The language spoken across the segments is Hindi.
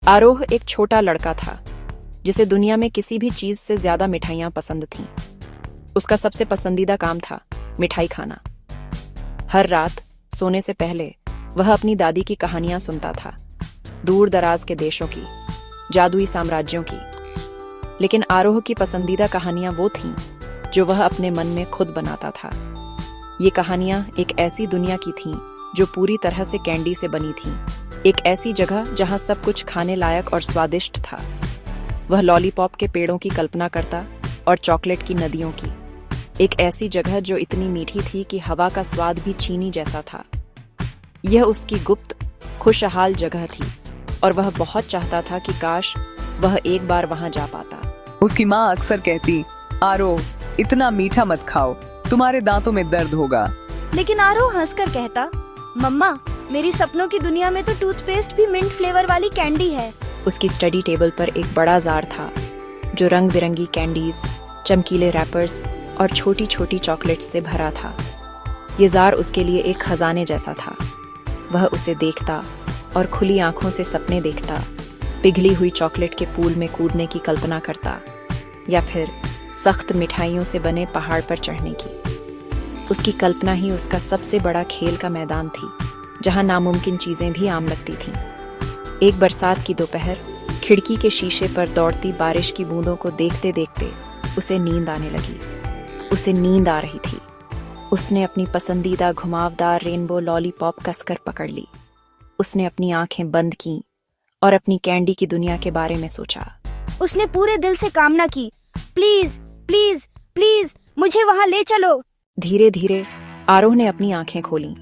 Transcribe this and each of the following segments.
आरोह एक छोटा लड़का था जिसे दुनिया में किसी भी चीज से ज्यादा मिठाइयां पसंद थीं। उसका सबसे पसंदीदा काम था मिठाई खाना। हर रात सोने से पहले वह अपनी दादी की कहानियां सुनता था, दूर दराज के देशों की, जादुई साम्राज्यों की। लेकिन आरोह की पसंदीदा कहानियां वो थीं जो वह अपने मन में खुद बनाता था। ये कहानियां एक ऐसी दुनिया की थीं जो पूरी तरह से कैंडी से बनी थीं, एक ऐसी जगह जहां सब कुछ खाने लायक और स्वादिष्ट था। वह लॉलीपॉप के पेड़ों की कल्पना करता और चॉकलेट की नदियों की, एक ऐसी जगह जो इतनी मीठी थी कि हवा का स्वाद भी चीनी जैसा था। यह उसकी गुप्त खुशहाल जगह थी और वह बहुत चाहता था कि काश वह एक बार वहां जा पाता। उसकी माँ अक्सर कहती, आरो इतना मीठा मत खाओ, तुम्हारे दांतों में दर्द होगा। लेकिन आरो हंसकर कहता, मम्मा मेरी सपनों की दुनिया में तो टूथपेस्ट भी मिंट फ्लेवर वाली कैंडी है। उसकी स्टडी टेबल पर एक बड़ा जार था जो रंग बिरंगी कैंडीज, चमकीले रैपर्स और छोटी छोटी चॉकलेट्स से भरा था। ये जार उसके लिए एक खजाने जैसा था। वह उसे देखता और खुली आंखों से सपने देखता, पिघली हुई चॉकलेट के पूल में कूदने की कल्पना करता या फिर सख्त मिठाइयों से बने पहाड़ पर चढ़ने की। उसकी कल्पना ही उसका सबसे बड़ा खेल का मैदान थी, जहां नामुमकिन चीजें भी आम लगती थीं। एक बरसात की दोपहर खिड़की के शीशे पर दौड़ती बारिश की बूंदों को देखते देखते उसे नींद आने लगी। उसे नींद आ रही थी। उसने अपनी पसंदीदा घुमावदार रेनबो लॉलीपॉप कसकर पकड़ ली। उसने अपनी आंखें बंद की और अपनी कैंडी की दुनिया के बारे में सोचा। उसने पूरे दिल से कामना की, प्लीज प्लीज प्लीज मुझे वहाँ ले चलो। धीरे धीरे आरोह ने अपनी आंखें खोलीं।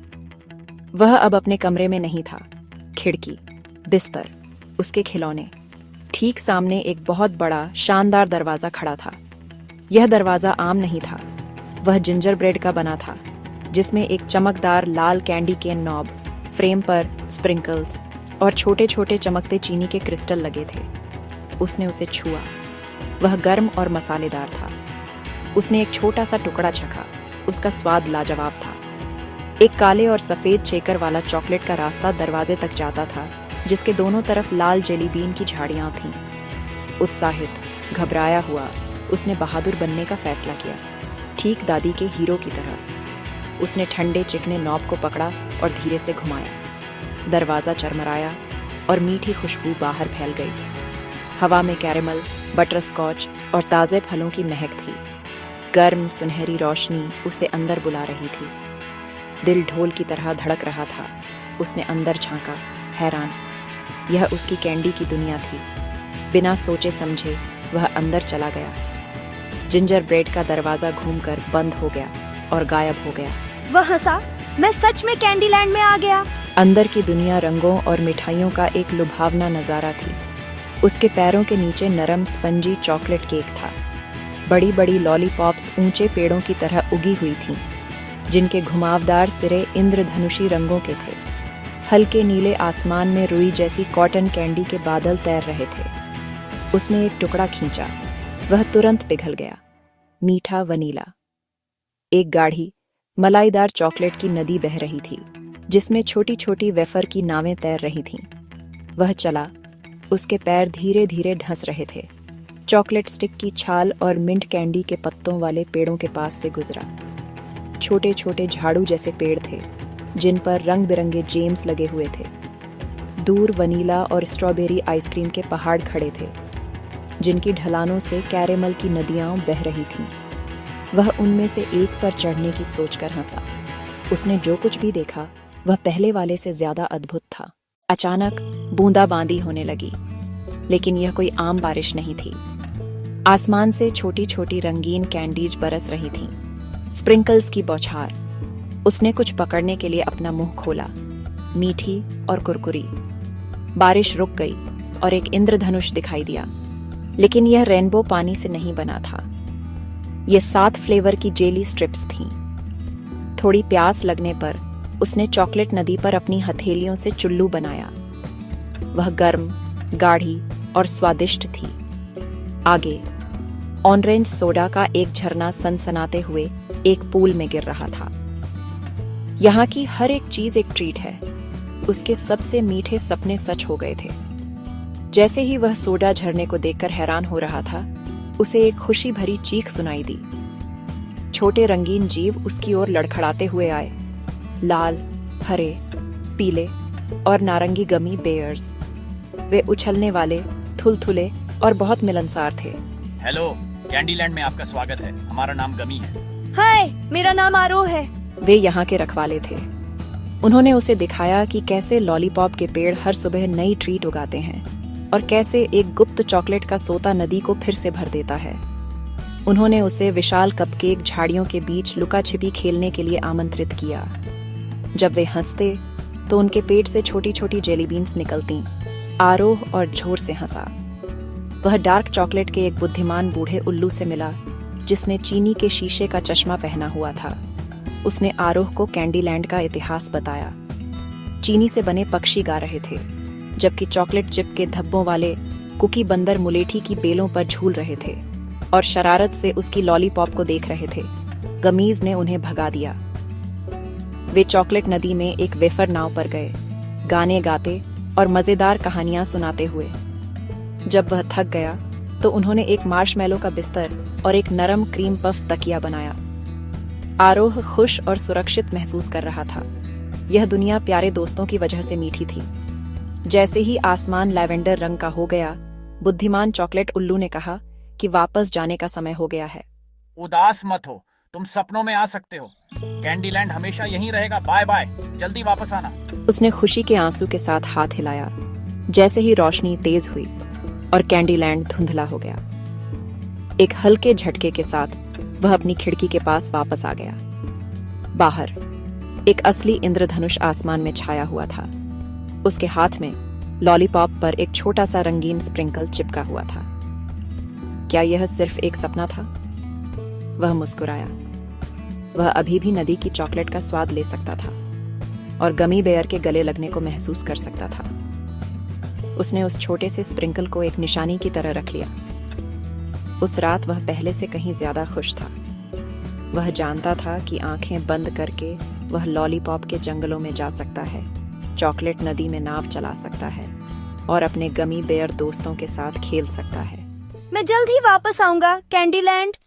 वह अब अपने कमरे में नहीं था। खिड़की, बिस्तर, उसके खिलौने, ठीक सामने एक बहुत बड़ा शानदार दरवाजा खड़ा था। यह दरवाजा आम नहीं था। वह जिंजर ब्रेड का बना था, जिसमें एक चमकदार लाल कैंडी केन नॉब, फ्रेम पर स्प्रिंकल्स और छोटे छोटे चमकते चीनी के क्रिस्टल लगे थे। उसने उसे छुआ। वह गर्म और मसालेदार था। उसने एक छोटा सा टुकड़ा चखा। उसका स्वाद लाजवाब था। एक काले और सफेद चेकर वाला चॉकलेट का रास्ता दरवाजे तक जाता था, जिसके दोनों तरफ लाल जेली बीन की झाड़ियां थीं। उत्साहित, घबराया हुआ, उसने बहादुर बनने का फैसला किया, ठीक दादी के हीरो की तरह। उसने ठंडे चिकने नॉब को पकड़ा और धीरे से घुमाया। दरवाजा चरमराया और मीठी खुशबू बाहर फैल गई। हवा में कैरेमल, बटरस्कॉच और ताजे फलों की महक थी। गर्म सुनहरी रोशनी उसे अंदर बुला रही थी। दिल ढोल की तरह धड़क रहा था। उसने अंदर झांका, हैरान। यह उसकी कैंडी की दुनिया थी। बिना सोचे समझे वह अंदर चला गया। जिंजर ब्रेड का दरवाजा घूमकर बंद हो गया और गायब हो गया। वह हंसा, मैं सच में कैंडी लैंड में आ गया। अंदर की दुनिया रंगों और मिठाइयों का एक लुभावना नजारा थी। उसके पैरों के नीचे नरम स्पंजी चॉकलेट केक था। बड़ी बड़ी लॉलीपॉप्स ऊंचे पेड़ों की तरह उगी हुई थीं, जिनके घुमावदार सिरे इंद्रधनुषी रंगों के थे। हल्के नीले आसमान में रुई जैसी कॉटन कैंडी के बादल तैर रहे थे। उसने एक टुकड़ा खींचा। वह तुरंत पिघल गया। मीठा वनीला। एक गाढ़ी मलाईदार चॉकलेट की नदी बह रही थी, जिसमें छोटी छोटी वेफर की नावें तैर रही थीं। वह चला। उसके पैर धीरे धीरे ढंस रहे थे। चॉकलेट स्टिक की छाल और मिंट कैंडी के पत्तों वाले पेड़ों के पास से गुजरा। छोटे छोटे झाड़ू जैसे पेड़ थे, जिन पर रंग बिरंगे जेम्स लगे हुए थे। दूर वनीला और स्ट्रॉबेरी आइसक्रीम के पहाड़ खड़े थे, जिनकी ढलानों से कैरेमल की नदियां बह रही थीं। वह उनमें से एक पर चढ़ने की सोचकर हंसा। उसने जो कुछ भी देखा वह पहले वाले से ज्यादा अद्भुत था। अचानक बूंदाबांदी होने लगी, लेकिन यह कोई आम बारिश नहीं थी। आसमान से छोटी छोटी रंगीन कैंडीज बरस रही थीं, स्प्रिंकल्स की बौछार। उसने कुछ पकड़ने के लिए अपना मुंह खोला, मीठी और कुरकुरी। बारिश रुक गई और एक इंद्रधनुष दिखाई दिया, लेकिन यह रेनबो पानी से नहीं बना था। यह 7 फ्लेवर की जेली स्ट्रिप्स थीं। थोड़ी प्यास लगने पर उसने चॉकलेट नदी पर अपनी हथेलियों से चुल्लू बनाया। वह गर्म, गाढ़ी और स्वादिष्ट थी। आगे ऑरेंज सोडा का एक झरना सनसनाते हुए एक पूल में गिर रहा था। यहाँ की हर एक चीज एक ट्रीट है। उसके सबसे मीठे सपने सच हो गए थे। जैसे ही वह सोडा झरने को देखकर हैरान हो रहा था, उसे एक खुशी भरी चीख सुनाई दी। छोटे रंगीन जीव उसकी ओर लड़खड़ाते हुए आए। लाल, हरे, पीले और नारंगी गमी बेयर्स। वे उछलने वाले, थुलथुले और बहुत मिलनसार थे। हेलो, कैंडीलैंड में आपका स्वागत है। हमारा नाम गमी है। हाय, मेरा नाम आरोह है। वे यहाँ के रखवाले थे। उन्होंने उसे दिखाया कि कैसे लॉलीपॉप के पेड़ हर सुबह नई ट्रीट उगाते हैं और कैसे एक गुप्त चॉकलेट का सोता नदी को फिर से भर देता है। उन्होंने उसे विशाल कपकेक झाड़ियों के बीच लुका छिपी खेलने के लिए आमंत्रित किया। जब वे हंसते तो उनके पेट से छोटी छोटी जेली बीन्स निकलती। आरोह और जोर से हंसा। वह डार्क चॉकलेट के एक बुद्धिमान बूढ़े उल्लू से मिला, जिसने चीनी के शीशे का चश्मा पहना हुआ था। उसने आरोह को कैंडीलैंड का इतिहास बताया। चीनी से बने पक्षी गा रहे थे, जबकि चॉकलेट चिप के धब्बों वाले कुकी बंदर मुलेठी की बेलों पर झूल रहे थे और शरारत से उसकी लॉलीपॉप को देख रहे थे। गमीज ने उन्हें भगा दिया। वे चॉकलेट नदी में एक वेफर नाव पर गए, गाने गाते और मजेदार कहानियां सुनाते हुए। जब वह थक गया तो उन्होंने एक मार्शमैलो का बिस्तर और एक नरम क्रीम पफ तकिया बनाया। आरोह खुश और सुरक्षित महसूस कर रहा था। यह दुनिया प्यारे दोस्तों की वजह से मीठी थी। जैसे ही आसमान लैवेंडर रंग का हो गया, बुद्धिमान चॉकलेट उल्लू ने कहा कि वापस जाने का समय हो गया है। उदास मत हो, तुम सपनों में आ सकते हो। कैंडीलैंड हमेशा यहीं रहेगा। बाय बाय, जल्दी वापस आना। उसने खुशी के आंसू के साथ हाथ हिलाया। जैसे ही रोशनी तेज हुई और कैंडीलैंड धुंधला हो गया, एक हल्के झटके के साथ वह अपनी खिड़की के पास वापस आ गया। बाहर एक असली इंद्रधनुष आसमान में छाया हुआ था। उसके हाथ में लॉलीपॉप पर एक छोटा सा रंगीन स्प्रिंकल चिपका हुआ था। क्या यह सिर्फ एक सपना था? वह मुस्कुराया। वह अभी भी नदी की चॉकलेट का स्वाद ले सकता था और गमी बेयर के गले लगने को महसूस कर सकता था। उसने उस छोटे से स्प्रिंकल को एक निशानी की तरह रख लिया। उस रात वह पहले से कहीं ज्यादा खुश था। वह जानता था कि आंखें बंद करके वह लॉलीपॉप के जंगलों में जा सकता है, चॉकलेट नदी में नाव चला सकता है और अपने गमी बेयर दोस्तों के साथ खेल सकता है। मैं जल्द ही वापस आऊंगा कैंडीलैंड।